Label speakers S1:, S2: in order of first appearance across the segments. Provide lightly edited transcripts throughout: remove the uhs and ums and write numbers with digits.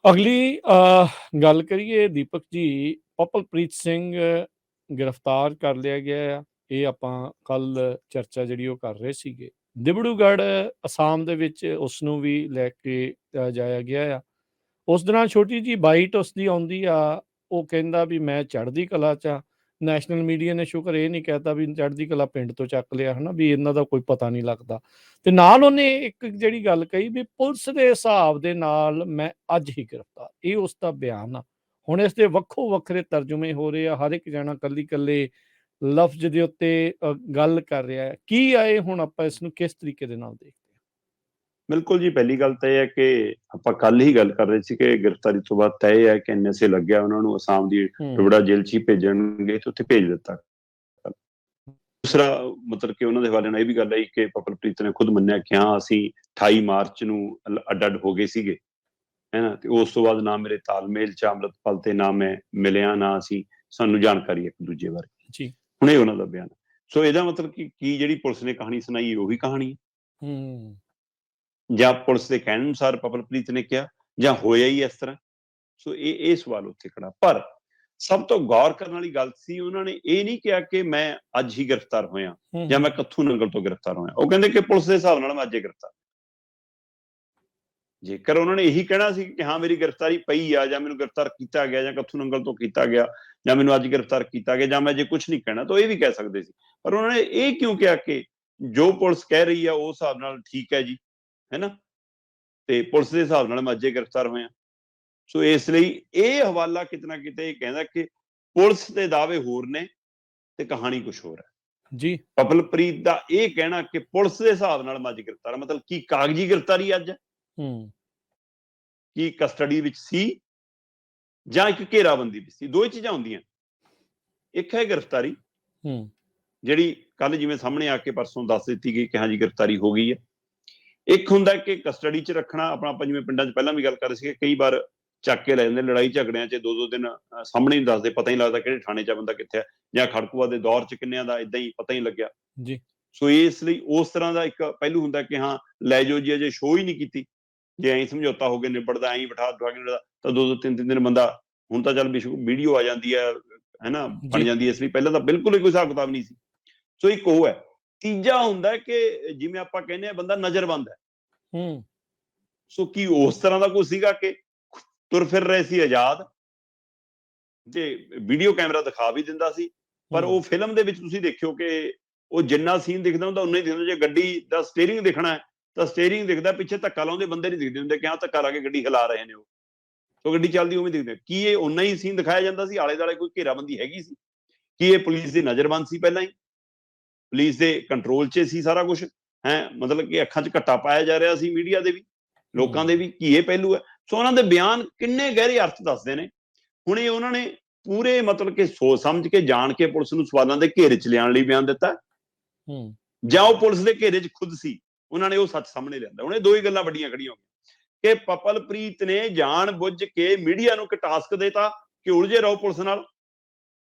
S1: ਅਗਲੀ ਗੱਲ ਕਰੀਏ ਦੀਪਕ ਜੀ, ਪਪਲਪ੍ਰੀਤ ਸਿੰਘ ਗ੍ਰਿਫਤਾਰ ਕਰ ਲਿਆ ਗਿਆ ਆ। ਇਹ ਆਪਾਂ ਕੱਲ ਚਰਚਾ ਜਿਹੜੀ ਉਹ ਕਰ ਰਹੇ ਸੀਗੇ। ਦਿਬੜੂਗੜ੍ਹ ਅਸਾਮ ਦੇ ਵਿੱਚ ਉਸ ਨੂੰ ਵੀ ਲੈ ਕੇ ਜਾਇਆ ਗਿਆ ਆ। ਉਸ ਦੌਰਾਨ ਛੋਟੀ ਜਿਹੀ ਬਾਈਟ ਉਸਦੀ ਆਉਂਦੀ ਆ। ਉਹ ਕਹਿੰਦਾ ਵੀ ਮੈਂ ਚੜ੍ਹਦੀ ਕਲਾ 'ਚ ਆ। ਨੈਸ਼ਨਲ ਮੀਡੀਆ ਨੇ ਸ਼ੁਕਰ ਇਹ ਨਹੀਂ ਕਹਿਤਾ ਵੀ ਚੜ੍ਹਦੀ ਕਲਾ ਪਿੰਡ ਤੋਂ ਚੱਕ ਲਿਆ, ਹੈ ਨਾ, ਵੀ ਇਹਨਾਂ ਦਾ ਕੋਈ ਪਤਾ ਨਹੀਂ ਲੱਗਦਾ। ਤੇ ਨਾਲ ਉਹਨੇ ਇੱਕ ਜਿਹੜੀ ਗੱਲ ਕਹੀ ਵੀ ਪੁਲਿਸ ਦੇ ਹਿਸਾਬ ਦੇ ਨਾਲ ਮੈਂ ਅੱਜ ਹੀ ਗ੍ਰਿਫਤਾਰ। ਇਹ ਉਸ ਦਾ ਬਿਆਨ ਆ। ਹੁਣ ਇਸ ਦੇ ਵੱਖੋ ਵੱਖਰੇ ਤਰਜੁਮੇ ਹੋ ਰਹੇ ਆ। ਹਰ ਇੱਕ ਜਾਣਾ ਕੱਲੇ ਲਫ਼ਜ਼ ਦੇ ਉੱਤੇ ਗੱਲ ਕਰ ਰਿਹਾ ਹੈ। ਕੀ ਆਏ ਹੁਣ ਆਪਾਂ ਇਸ ਨੂੰ ਕਿਸ ਤਰੀਕੇ ਦੇ ਨਾਲ ਦੇਖਦੇ ਹਾਂ?
S2: ਬਿਲਕੁਲ ਜੀ, ਪਹਿਲੀ ਗੱਲ ਤਾਂ ਇਹ ਹੈ ਕਿ ਆਪਾਂ ਕੱਲ ਹੀ ਗੱਲ ਕਰ ਰਹੇ ਸੀ ਕਿ ਗ੍ਰਿਫਤਾਰੀ ਤੋਂ ਬਾਅਦ ਤੈਅ ਹੈ ਕਿ ਐਨਐਸਏ ਲੱਗਿਆ ਉਹਨਾਂ ਨੂੰ ਅਸਾਮ ਦੀ ਟੁਬੜਾ ਜੇਲ੍ਹ 'ਚ ਹੀ ਭੇਜਣਗੇ ਤੇ ਉੱਥੇ ਭੇਜ ਦਿੱਤਾ। ਦੂਸਰਾ ਮਤਲਬ ਕਿ ਉਹਨਾਂ ਦੇ ਹਵਾਲੇ ਨਾਲ ਇਹ ਵੀ ਗੱਲ ਆਈ ਕਿ ਪਪਲਪ੍ਰੀਤ ਨੇ ਖੁਦ ਮੰਨਿਆ ਕਿ ਹਾਂ ਅਸੀਂ 28 ਮਾਰਚ ਨੂੰ ਅੱਡ ਹੋ ਗਏ ਸੀਗੇ, ਹੈ ਨਾ, ਤੇ ਉਸ ਤੋਂ ਬਾਅਦ ਨਾ ਮੇਰੇ ਤਾਲਮੇਲ 'ਚ ਅੰਮ੍ਰਿਤਪਾਲ ਤੇ ਨਾ ਮੈਂ ਮਿਲਿਆ, ਨਾ ਅਸੀਂ ਸਾਨੂੰ ਜਾਣਕਾਰੀ ਇੱਕ ਦੂਜੇ ਬਾਰੇ
S1: ਜੀ।
S2: ਹੁਣ ਇਹ ਉਹਨਾਂ ਦਾ ਬਿਆਨ। ਸੋ ਇਹਦਾ ਮਤਲਬ ਕਿ ਕੀ ਜਿਹੜੀ ਪੁਲਿਸ ਨੇ ਕਹਾਣੀ ਸੁਣਾਈ ਉਹੀ ਕਹਾਣੀ ਹੈ, ਜਾਂ ਪੁਲਿਸ ਦੇ ਕਹਿਣ ਅਨੁਸਾਰ ਪਪਲਪ੍ਰੀਤ ਨੇ ਕਿਹਾ, ਜਾਂ ਹੋਇਆ ਹੀ ਇਸ ਤਰ੍ਹਾਂ। ਸੋ ਇਹ ਸਵਾਲ ਉੱਥੇ ਖੜਾ। ਪਰ ਸਭ ਤੋਂ ਗੌਰ ਕਰਨ ਵਾਲੀ ਗੱਲ ਸੀ, ਉਹਨਾਂ ਨੇ ਇਹ ਨਹੀਂ ਕਿਹਾ ਕਿ ਮੈਂ ਅੱਜ ਹੀ ਗ੍ਰਿਫਤਾਰ ਹੋਇਆ ਜਾਂ ਮੈਂ ਕੱਥੂ ਨੰਗਲ ਤੋਂ ਗ੍ਰਿਫਤਾਰ ਹੋਇਆ। ਉਹ ਕਹਿੰਦੇ ਕਿ ਪੁਲਿਸ ਦੇ ਹਿਸਾਬ ਨਾਲ ਮੈਂ ਅੱਜ ਹੀ ਗ੍ਰਿਫਤਾਰ। ਜੇਕਰ ਉਹਨਾਂ ਨੇ ਇਹੀ ਕਹਿਣਾ ਸੀ ਕਿ ਹਾਂ ਮੇਰੀ ਗ੍ਰਿਫਤਾਰੀ ਪਈ ਆ, ਜਾਂ ਮੈਨੂੰ ਗ੍ਰਿਫਤਾਰ ਕੀਤਾ ਗਿਆ, ਜਾਂ ਕੱਥੂ ਨੰਗਲ ਤੋਂ ਕੀਤਾ ਗਿਆ, ਜਾਂ ਮੈਨੂੰ ਅੱਜ ਗ੍ਰਿਫਤਾਰ ਕੀਤਾ ਗਿਆ, ਜਾਂ ਮੈਂ ਜੇ ਕੁਝ ਨਹੀਂ ਕਹਿਣਾ ਤਾਂ ਇਹ ਵੀ ਕਹਿ ਸਕਦੇ ਸੀ। ਪਰ ਉਹਨਾਂ ਨੇ ਇਹ ਕਿਉਂ ਕਿਹਾ ਕਿ ਜੋ ਪੁਲਿਸ ਕਹਿ ਰਹੀ ਆ ਉਸ ਹਿਸਾਬ ਨਾਲ ਠੀਕ ਹੈ ਜੀ, ਹੈ ਨਾ, ਤੇ ਪੁਲਿਸ ਦੇ ਹਿਸਾਬ ਨਾਲ ਮੈਂ ਅੱਜ ਹੀ ਗ੍ਰਿਫਤਾਰ ਹੋਇਆ। ਸੋ ਇਸ ਲਈ ਇਹ ਹਵਾਲਾ ਕਿਤੇ ਨਾ ਕਿਤੇ ਇਹ ਕਹਿੰਦਾ ਕਿ ਪੁਲਿਸ ਦੇ ਦਾਅਵੇ ਹੋਰ ਨੇ ਤੇ ਕਹਾਣੀ ਕੁਝ ਹੋਰ ਹੈ
S1: ਜੀ।
S2: ਪਪਲਪ੍ਰੀਤ ਦਾ ਇਹ ਕਹਿਣਾ ਕਿ ਪੁਲਿਸ ਦੇ ਹਿਸਾਬ ਨਾਲ ਮੈਂ ਅੱਜ ਗ੍ਰਿਫਤਾਰ, ਮਤਲਬ ਕੀ ਕਾਗਜ਼ੀ ਗ੍ਰਿਫਤਾਰੀ ਅੱਜ ਕੀ ਕਸਟਡੀ ਵਿੱਚ ਸੀ ਜਾਂ ਇੱਕ ਘੇਰਾਬੰਦੀ ਵਿੱਚ ਸੀ? ਦੋ ਹੀ ਚੀਜ਼ਾਂ ਹੁੰਦੀਆਂ। ਇੱਕ ਹੈ ਗ੍ਰਿਫਤਾਰੀ ਜਿਹੜੀ ਕੱਲ ਜਿਵੇਂ ਸਾਹਮਣੇ ਆ ਕੇ ਪਰਸੋਂ ਦੱਸ ਦਿੱਤੀ ਗਈ ਕਿ ਹਾਂ ਜੀ ਗ੍ਰਿਫਤਾਰੀ ਹੋ ਗਈ ਹੈ। ਇੱਕ ਹੁੰਦਾ ਕਿ ਕਸਟਡੀ 'ਚ ਰੱਖਣਾ। ਆਪਾਂ ਜਿਵੇਂ ਪਿੰਡਾਂ 'ਚ ਪਹਿਲਾਂ ਵੀ ਗੱਲ ਕਰ ਰਹੇ ਸੀ, ਕਈ ਵਾਰ ਚੱਕ ਕੇ ਲੈ ਜਾਂਦੇ ਲੜਾਈ ਝਗੜਿਆਂ 'ਚ, 2-2 ਦਿਨ ਸਾਹਮਣੇ ਨਹੀਂ ਦੱਸਦੇ, ਪਤਾ ਹੀ ਲੱਗਦਾ ਕਿਹੜੇ ਥਾਣੇ 'ਚ ਬੰਦਾ ਕਿੱਥੇ ਹੈ, ਜਾਂ ਖੜਕੂਆ ਦੇ ਦੌਰ 'ਚ ਕਿੰਨਿਆਂ ਦਾ ਏਦਾਂ ਹੀ ਪਤਾ ਹੀ ਲੱਗਿਆ
S1: ਜੀ।
S2: ਸੋ ਇਸ ਲਈ ਉਸ ਤਰ੍ਹਾਂ ਦਾ ਇੱਕ ਪਹਿਲੂ ਹੁੰਦਾ ਕਿ ਹਾਂ ਲੈ ਜਾਓ ਜੀ, ਅਜੇ ਸ਼ੋਅ ਹੀ ਨਹੀਂ ਕੀਤੀ, ਜੇ ਐਂ ਸਮਝੌਤਾ ਹੋ ਗਿਆ ਨਿਬੜਦਾ, ਐਂ ਬਿਠਾ ਕੇ ਤਾਂ 2-2 3 ਬੰਦਾ। ਹੁਣ ਤਾਂ ਚੱਲ ਵੀਡੀਓ ਆ ਜਾਂਦੀ ਹੈ ਨਾ, ਬਣ ਜਾਂਦੀ ਹੈ। ਇਸ ਲਈ ਪਹਿਲਾਂ ਤਾਂ ਬਿਲਕੁਲ ਹੀ ਕੋਈ ਹਿਸਾਬ ਕਿਤਾਬ ਨਹੀਂ ਸੀ। ਸੋ ਇੱਕ ਉਹ ਹੈ। ਤੀਜਾ ਹੁੰਦਾ ਕਿ ਜਿਵੇਂ ਆਪਾਂ ਕਹਿੰਦੇ ਆ ਬੰਦਾ ਨਜ਼ਰਬੰਦ ਹੈ। ਸੋ ਕੀ ਉਸ ਤਰ੍ਹਾਂ ਦਾ ਕੋਈ ਸੀਗਾ ਕਿ ਤੁਰ ਫਿਰ ਰਹੇ ਸੀ ਆਜ਼ਾਦ, ਤੇ ਵੀਡੀਓ ਕੈਮਰਾ ਦਿਖਾ ਵੀ ਦਿੰਦਾ ਸੀ, ਪਰ ਉਹ ਫਿਲਮ ਦੇ ਵਿੱਚ ਤੁਸੀਂ ਦੇਖਿਓ ਕਿ ਉਹ ਜਿੰਨਾ ਸੀਨ ਦਿਖਦਾ ਹੁੰਦਾ ਉਨਾ ਹੀ ਦਿਖਦਾ। ਜੇ ਗੱਡੀ ਦਾ ਸਟੀਅਰਿੰਗ ਦਿਖਣਾ ਹੈ ਤਾਂ ਸਟੀਅਰਿੰਗ ਦਿਖਦਾ, ਪਿੱਛੇ ਧੱਕਾ ਲਾਉਂਦੇ ਬੰਦੇ ਨਹੀਂ ਦਿਖਦੇ ਹੁੰਦੇ ਕਿ ਹਾਂ ਧੱਕਾ ਲਾ ਕੇ ਗੱਡੀ ਹਿਲਾ ਰਹੇ ਨੇ ਉਹ। ਸੋ ਗੱਡੀ ਚੱਲਦੀ ਉਵੇਂ ਦਿਖਦੇ। ਕੀ ਇਹ ਉਨਾ ਹੀ ਸੀਨ ਦਿਖਾਇਆ ਜਾਂਦਾ ਸੀ? ਆਲੇ ਦੁਆਲੇ ਕੋਈ ਘੇਰਾਬੰਦੀ ਹੈਗੀ ਸੀ? ਕੀ ਇਹ ਪੁਲਿਸ ਦੀ ਨਜ਼ਰਬੰਦ ਸੀ? ਪਹਿਲਾਂ ਹੀ ਪੁਲਿਸ ਦੇ ਕੰਟਰੋਲ 'ਚ ਸੀ ਸਾਰਾ ਕੁਝ, ਹੈ, ਮਤਲਬ ਕਿ ਅੱਖਾਂ 'ਚ ਘੱਟਾ ਪਾਇਆ ਜਾ ਰਿਹਾ ਸੀ ਮੀਡੀਆ ਦੇ ਵੀ, ਲੋਕਾਂ ਦੇ ਵੀ। ਕੀ ਇਹ ਪਹਿਲੂ ਹੈ? ਸੋ ਉਹਨਾਂ ਦੇ ਬਿਆਨ ਕਿੰਨੇ ਗਹਿਰੇ ਅਰਥ ਦੱਸਦੇ ਨੇ। ਹੁਣ ਇਹ ਉਹਨਾਂ ਨੇ ਪੂਰੇ ਮਤਲਬ ਕਿ ਸੋਚ ਸਮਝ ਕੇ ਜਾਣ ਕੇ ਪੁਲਿਸ ਨੂੰ ਸਵਾਲਾਂ ਦੇ ਘੇਰੇ 'ਚ ਲਿਆਉਣ ਲਈ ਬਿਆਨ ਦਿੱਤਾ, ਜਾਂ ਉਹ ਪੁਲਿਸ ਦੇ ਘੇਰੇ 'ਚ ਖੁਦ ਸੀ, ਉਹਨਾਂ ਨੇ ਉਹ ਸੱਚ ਸਾਹਮਣੇ ਲਿਆਂਦਾ। ਹੁਣ ਇਹ ਦੋ ਹੀ ਗੱਲਾਂ ਵੱਡੀਆਂ ਖੜੀਆਂ ਹੋ ਗਈਆਂ ਕਿ ਪਪਲਪ੍ਰੀਤ ਨੇ ਜਾਣ ਬੁੱਝ ਕੇ ਮੀਡੀਆ ਨੂੰ ਇੱਕ ਟਾਸਕ ਦੇਤਾ ਕਿ ਉਲਝੇ ਰਹੋ ਪੁਲਿਸ ਨਾਲ,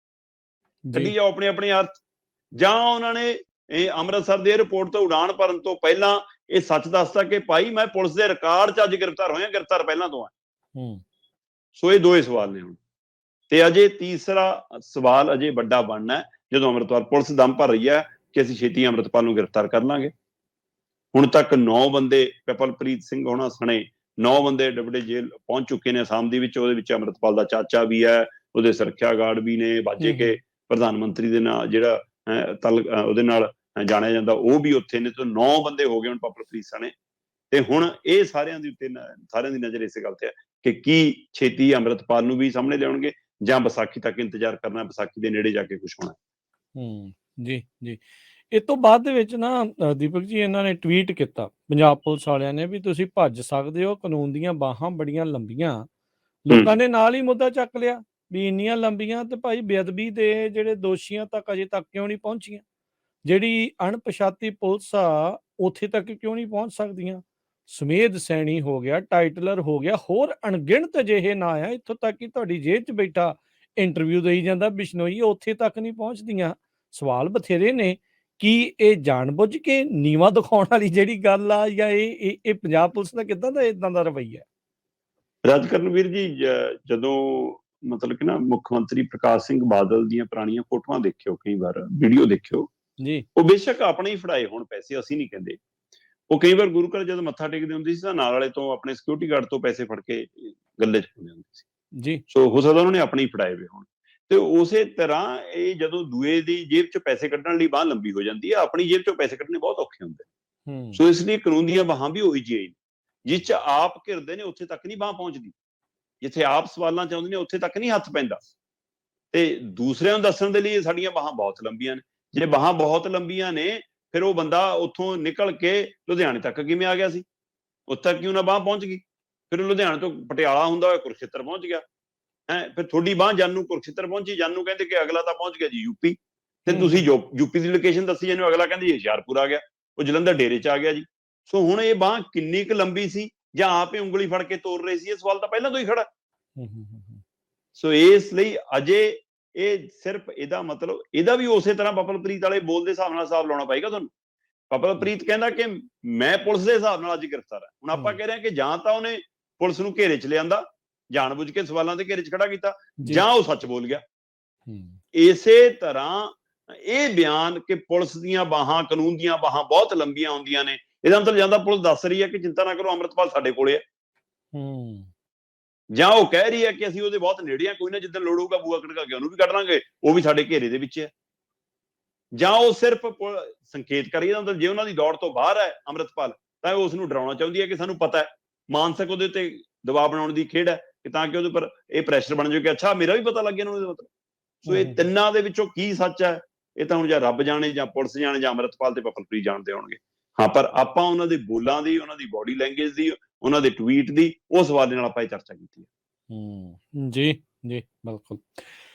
S2: ਕੱਢੀ ਜਾਓ ਆਪਣੇ ਆਪਣੇ ਅਰਥ, ਜਾਂ ਉਹਨਾਂ ਨੇ ਇਹ ਅੰਮ੍ਰਿਤਸਰ ਦੇ 에ਅਰਪੋਰਟ ਤੋਂ ਉਡਾਣ ਭਰਨ ਤੋਂ ਪਹਿਲਾਂ ਇਹ ਸੱਚ ਦੱਸਦਾ ਕਿ ਭਾਈ ਮੈਂ ਪੁਲਿਸ ਦੇ ਰਿਕਾਰਡ 'ਚ ਅੱਜ ਗ੍ਰਿਫਤਾਰ ਹੋਇਆ, ਗ੍ਰਿਫਤਾਰ ਪਹਿਲਾਂ ਤੋਂ ਆ। ਸੋ ਇਹ ਦੋਏ ਸਵਾਲ ਨੇ ਹੁਣ। ਤੇ ਅਜੇ ਤੀਸਰਾ ਸਵਾਲ ਅਜੇ ਵੱਡਾ ਬਣਨਾ ਹੈ, ਜਦੋਂ ਅੰਮ੍ਰਿਤਪਾਲ ਪੁਲਿਸ ਦਮ ਭਰ ਰਹੀ ਹੈ ਕਿ ਅਸੀਂ ਛੇਤੀ ਅੰਮ੍ਰਿਤਪਾਲ ਨੂੰ ਗ੍ਰਿਫਤਾਰ ਕਰ ਲਾਂਗੇ। ਹੁਣ ਤੱਕ 9 ਬੰਦੇ ਪਪਲਪ੍ਰੀਤ ਸਿੰਘ ਹੋਣਾ ਸਣੇ 9 ਬੰਦੇ ਡਬੜੇ ਜੇਲ੍ਹ ਪਹੁੰਚ ਚੁੱਕੇ ਨੇ ਅਸਾਮ ਦੇ ਵਿੱਚ। ਉਹਦੇ ਵਿੱਚ ਅੰਮ੍ਰਿਤਪਾਲ ਦਾ ਚਾਚਾ ਵੀ ਹੈ, ਉਹਦੇ ਸੁਰੱਖਿਆ ਗਾਰਡ ਵੀ ਨੇ, ਬਾਜੇ ਕੇ ਪ੍ਰਧਾਨ ਮੰਤਰੀ ਦੇ ਨਾਲ ਜਿਹੜਾ ਉਹਦੇ ਨਾਲ ਜਾਣਿਆ ਜਾਂਦਾ ਉਹ ਵੀ ਉੱਥੇ ਨੇ। ਤਾਂ 9 ਬੰਦੇ ਹੋ ਗਏ ਹੁਣ ਪਪਲਪ੍ਰੀਤ ਸਣੇ। ਤੇ ਹੁਣ ਇਹ ਸਾਰਿਆਂ ਦੀ ਉੱਤੇ ਸਾਰਿਆਂ ਦੀ ਨਜ਼ਰ ਇਸੇ ਗੱਲ ਤੇ ਹੈ ਕਿ ਕੀ ਛੇਤੀ ਅੰਮ੍ਰਿਤਪਾਲ ਨੂੰ ਵੀ ਸਾਹਮਣੇ ਲਿਆਉਣਗੇ ਜਾਂ ਵਿਸਾਖੀ ਤੱਕ ਇੰਤਜ਼ਾਰ ਕਰਨਾ, ਵਿਸਾਖੀ ਦੇ ਨੇੜੇ ਜਾ ਕੇ ਕੁਝ ਹੋਣਾ।
S1: ਜੀ ਜੀ। ਇਹ ਤੋਂ ਬਾਅਦ ਦੇ ਵਿੱਚ ਨਾ ਦੀਪਕ ਜੀ ਇਹਨਾਂ ਨੇ ਟਵੀਟ ਕੀਤਾ ਪੰਜਾਬ ਪੁਲਿਸ ਵਾਲਿਆਂ ਨੇ ਵੀ ਤੁਸੀਂ ਭੱਜ ਸਕਦੇ ਹੋ, ਕਾਨੂੰਨ ਦੀਆਂ ਬਾਹਾਂ ਬੜੀਆਂ ਲੰਬੀਆਂ। ਲੋਕਾਂ ਨੇ ਨਾਲ ਹੀ ਮੁੱਦਾ ਚੱਕ ਲਿਆ ਵੀ ਇੰਨੀਆਂ ਲੰਬੀਆਂ ਤੇ ਭਾਈ ਬੇਅਦਬੀ ਦੇ ਜਿਹੜੇ ਦੋਸ਼ੀਆਂ ਤੱਕ ਅਜੇ ਤੱਕ ਕਿਉਂ ਨਹੀਂ ਪਹੁੰਚੀਆਂ? ਜਿਹੜੀ ਅਣਪਛਾਤੀ ਪੁਲਿਸ ਆ ਉੱਥੇ ਤੱਕ ਕਿਉਂ ਨਹੀਂ ਪਹੁੰਚ ਸਕਦੀਆਂ? ਸੁਮੇਧ ਸੈਣੀ ਹੋ ਗਿਆ, ਟਾਈਟਲਰ ਹੋ ਗਿਆ, ਹੋਰ ਅਣਗਿਣਤ ਅਜਿਹੇ ਨਾਂ ਆ। ਇੱਥੋਂ ਤੱਕ ਕਿ ਤੁਹਾਡੀ ਜੇਲ੍ਹ 'ਚ ਬੈਠਾ ਇੰਟਰਵਿਊ ਦੇਈ ਜਾਂਦਾ ਬਿਸ਼ਨੋਈ, ਉੱਥੇ ਤੱਕ ਨਹੀਂ ਪਹੁੰਚਦੀਆਂ। ਸਵਾਲ ਬਥੇਰੇ ਨੇ। ਕੀ ਇਹ ਜਾਣਬੁੱਝ ਕੇ ਨੀਵਾਂ ਦਿਖਾਉਣ ਵਾਲੀ ਜਿਹੜੀ ਗੱਲ ਆ, ਜਾਂ ਇਹ ਪੰਜਾਬ ਪੁਲਿਸ ਦਾ ਕਿੱਦਾਂ ਦਾ ਇਦਾਂ ਦਾ ਰਵੱਈਆ?
S2: ਰਾਜਕਰਨ ਵੀਰ ਜੀ, ਜਦੋਂ ਮਤਲਬ ਕਿ ਨਾ ਮੁੱਖ ਮੰਤਰੀ ਪ੍ਰਕਾਸ਼ ਸਿੰਘ ਬਾਦਲ ਦੀਆਂ ਪੁਰਾਣੀਆਂ ਫੋਟੋਆਂ ਦੇਖਿਓ, ਕਈ ਵਾਰ ਵੀਡੀਓ ਦੇਖਿਓ,
S1: ਜੀ
S2: ਉਹ ਬੇਸ਼ੱਕ ਆਪਣੇ ਹੀ ਫੜਾਏ ਹੋਣ ਪੈਸੇ, ਅਸੀਂ ਨਹੀਂ ਕਹਿੰਦੇ। ਉਹ ਕਈ ਵਾਰ ਗੁਰੂ ਘਰ ਜਦੋਂ ਮੱਥਾ ਟੇਕਦੇ ਹੁੰਦੇ ਸੀ ਤਾਂ ਨਾਲ ਵਾਲੇ ਤੋਂ, ਆਪਣੇ ਸਿਕਿਉਰਿਟੀ ਗਾਰਡ ਤੋਂ ਪੈਸੇ ਫੜ ਕੇ ਗੱਲੇ 'ਚ ਪਾਉਂਦੇ ਹੁੰਦੇ ਸੀ।
S1: ਜੀ
S2: ਸੋ ਹੋ ਸਕਦਾ ਉਹਨਾਂ ਨੇ ਆਪਣੇ ਹੀ ਫੜਾਏ ਹੋਏ ਹੋਣ। ਤੇ ਉਸੇ ਤਰ੍ਹਾਂ ਇਹ ਜਦੋਂ ਦੂਏ ਦੀ ਜੇਬ 'ਚ ਪੈਸੇ ਕੱਢਣ ਲਈ ਬਾਂਹ ਲੰਬੀ ਹੋ ਜਾਂਦੀ ਹੈ, ਆਪਣੀ ਜੇਬ 'ਚੋਂ ਪੈਸੇ ਕੱਢਣੇ ਬਹੁਤ ਔਖੇ ਹੁੰਦੇ।
S1: ਹੂੰ
S2: ਸੋ ਇਸ ਲਈ ਕਾਨੂੰਨ ਦੀਆਂ ਬਾਹਾਂ ਵੀ ਉਹੀ ਜਿਹੀਆਂ ਹੀ ਨੇ। ਜਿਸ 'ਚ ਆਪ ਘਿਰਦੇ ਨੇ ਉੱਥੇ ਤੱਕ ਨਹੀਂ ਬਾਂਹ ਪਹੁੰਚਦੀ, ਜਿੱਥੇ ਆਪ ਸਵਾਲਾਂ 'ਚ ਆਉਂਦੇ ਨੇ ਉੱਥੇ ਤੱਕ ਨਹੀਂ ਹੱਥ ਪੈਂਦਾ। ਤੇ ਦੂਸਰਿਆਂ ਨੂੰ ਦੱਸਣ ਦੇ ਲਈ ਸਾਡੀਆਂ ਬਾਹਾਂ ਬਹੁਤ ਲੰਬੀਆਂ ਨੇ। ਜੇ ਬਾਹਾਂ ਬਹੁਤ ਲੰਬੀਆਂ ਨੇ, ਫਿਰ ਉਹ ਬੰਦਾ ਉੱਥੋਂ ਨਿਕਲ ਕੇ ਲੁਧਿਆਣੇ ਤੱਕ ਕਿਵੇਂ ਆ ਗਿਆ ਸੀ? ਉੱਥੇ ਤੱਕ ਕਿਉਂ ਨਾ ਬਾਂਹ ਪਹੁੰਚ ਗਈ? ਫਿਰ ਲੁਧਿਆਣੇ ਤੋਂ ਪਟਿਆਲਾ ਹੁੰਦਾ ਹੋਇਆ ਕੁਰੂਕਸ਼ੇਤਰ ਪਹੁੰਚ ਗਿਆ। ਫਿਰ ਤੁਹਾਡੀ ਬਾਂਹ ਜਾਨੂੰ ਕੁਰੂਕਸ਼ੇਤਰ ਪਹੁੰਚੀ, ਜਾਨੂੰ ਕਹਿੰਦੇ ਕਿ ਅਗਲਾ ਤਾਂ ਪਹੁੰਚ ਗਿਆ ਜੀ ਯੂਪੀ, ਤੇ ਤੁਸੀਂ ਯੂਪੀ ਦੀ ਲੋਕੇਸ਼ਨ ਦੱਸੀ ਜਾਂਦੇ ਹੋ, ਅਗਲਾ ਕਹਿੰਦੇ ਜੀ ਹੁਸ਼ਿਆਰਪੁਰ ਆ ਗਿਆ, ਉਹ ਜਲੰਧਰ ਡੇਰੇ 'ਚ ਆ ਗਿਆ ਜੀ। ਸੋ ਹੁਣ ਇਹ ਬਾਂਹ ਕਿੰਨੀ ਕੁ ਲੰਬੀ ਸੀ, ਜਾਂ ਆਪੇ ਉਂਗਲੀ ਫੜ ਕੇ ਤੋਰ ਰਹੇ ਸੀ? ਇਹ ਸਵਾਲ ਤਾਂ ਪਹਿਲਾਂ ਤੋਂ ਹੀ ਖੜਾ। ਸੋ ਇਸ ਲਈ ਅਜੇ ਇਹ ਸਿਰਫ ਇਹਦਾ ਮਤਲਬ, ਇਹਦਾ ਵੀ ਉਸੇ ਤਰ੍ਹਾਂ ਪਪਲਪ੍ਰੀਤ ਵਾਲੇ ਬੋਲ ਦੇ ਹਿਸਾਬ ਨਾਲ ਹਿਸਾਬ ਲਾਉਣਾ ਪਏਗਾ ਤੁਹਾਨੂੰ। ਪਪਲਪ੍ਰੀਤ ਕਹਿੰਦਾ ਕਿ ਮੈਂ ਪੁਲਿਸ ਦੇ ਹਿਸਾਬ ਨਾਲ ਅੱਜ ਗ੍ਰਿਫਤਾਰ ਹੈ। ਹੁਣ ਆਪਾਂ ਕਹਿ ਰਹੇ ਹਾਂ ਕਿ ਜਾਂ ਤਾਂ ਉਹਨੇ ਪੁਲਿਸ ਨੂੰ ਘੇਰੇ 'ਚ ਲਿਆਂਦਾ, ਜਾਣਬੁੱਝ ਕੇ ਸਵਾਲਾਂ ਦੇ ਘੇਰੇ 'ਚ ਖੜਾ ਕੀਤਾ, ਜਾਂ ਉਹ ਸੱਚ ਬੋਲ ਗਿਆ। ਇਸੇ ਤਰ੍ਹਾਂ ਇਹ ਬਿਆਨ ਕਿ ਪੁਲਿਸ ਦੀਆਂ ਬਾਹਾਂ, ਕਾਨੂੰਨ ਦੀਆਂ ਬਾਹਾਂ ਬਹੁਤ ਲੰਬੀਆਂ ਹੁੰਦੀਆਂ ਨੇ, ਇਹਦਾ ਮਤਲਬ ਜਾਂਦਾ ਪੁਲਿਸ ਦੱਸ ਰਹੀ ਹੈ ਕਿ ਚਿੰਤਾ ਨਾ ਕਰੋ, ਅੰਮ੍ਰਿਤਪਾਲ ਸਾਡੇ ਕੋਲੇ ਹੈ। ਜਾਂ ਉਹ ਕਹਿ ਰਹੀ ਹੈ ਕਿ ਅਸੀਂ ਉਹਦੇ ਬਹੁਤ ਨੇੜੇ ਆ, ਕੋਈ ਨਾ ਜਿੱਦਣ ਲੋੜ ਹੋਊਗਾ ਬੂਆ ਖੜਕਾ ਕੇ ਉਹਨੂੰ ਵੀ ਕੱਢ ਲਾਂਗੇ, ਉਹ ਵੀ ਸਾਡੇ ਘੇਰੇ ਦੇ ਵਿੱਚ ਹੈ। ਜਾਂ ਉਹ ਸਿਰਫ ਸੰਕੇਤ ਕਰੀ ਜਾਂਦਾ, ਜੇ ਉਹਨਾਂ ਦੀ ਦੌੜ ਤੋਂ ਬਾਹਰ ਹੈ ਅੰਮ੍ਰਿਤਪਾਲ, ਤਾਂ ਉਹ ਉਸ ਨੂੰ ਡਰਾਉਣਾ ਚਾਹੁੰਦੀ ਹੈ ਕਿ ਸਾਨੂੰ ਪਤਾ ਹੈ, ਮਾਨਸਿਕ ਉਹਦੇ ਉੱਤੇ ਦਬਾਅ ਬਣਾਉਣ ਦੀ ਖੇਡ ਹੈ, ਕਿ ਤਾਂ ਕਿ ਉਹਦੇ ਉੱਪਰ ਇਹ ਪ੍ਰੈਸ਼ਰ ਬਣ ਜਾਵੇ ਕਿ ਅੱਛਾ ਮੇਰਾ ਵੀ ਪਤਾ ਲੱਗ ਗਿਆ ਉਹਨੂੰ, ਮਤਲਬ। ਸੋ ਇਹ ਤਿੰਨਾਂ ਦੇ ਵਿੱਚੋਂ ਕੀ ਸੱਚ ਹੈ, ਇਹ ਤਾਂ ਹੁਣ ਜਾਂ ਰੱਬ ਜਾਣੇ, ਜਾਂ ਪੁਲਿਸ ਜਾਣੇ, ਜਾਂ ਅੰਮ੍ਰਿਤਪਾਲ ਤੇ ਪਪਲਪ੍ਰੀਤ ਜਾਣਦੇ ਹੋਣਗੇ। ਹਾਂ, ਪਰ ਆਪਾਂ ਉਹਨਾਂ ਦੇ ਬੋਲਾਂ ਦੀ, ਉਹਨਾਂ ਦੀ ਬੋਡੀ ਲੈਂਗੁਏਜ ਦੀ, ਉਹਨਾਂ ਦੇ ਟਵੀਟ ਦੀ, ਉਸ ਹਵਾਲੇ ਨਾਲ ਆਪਾਂ ਇਹ ਚਰਚਾ ਕੀਤੀ ਹੈ।
S1: ਜੀ ਜੀ ਬਿਲਕੁਲ।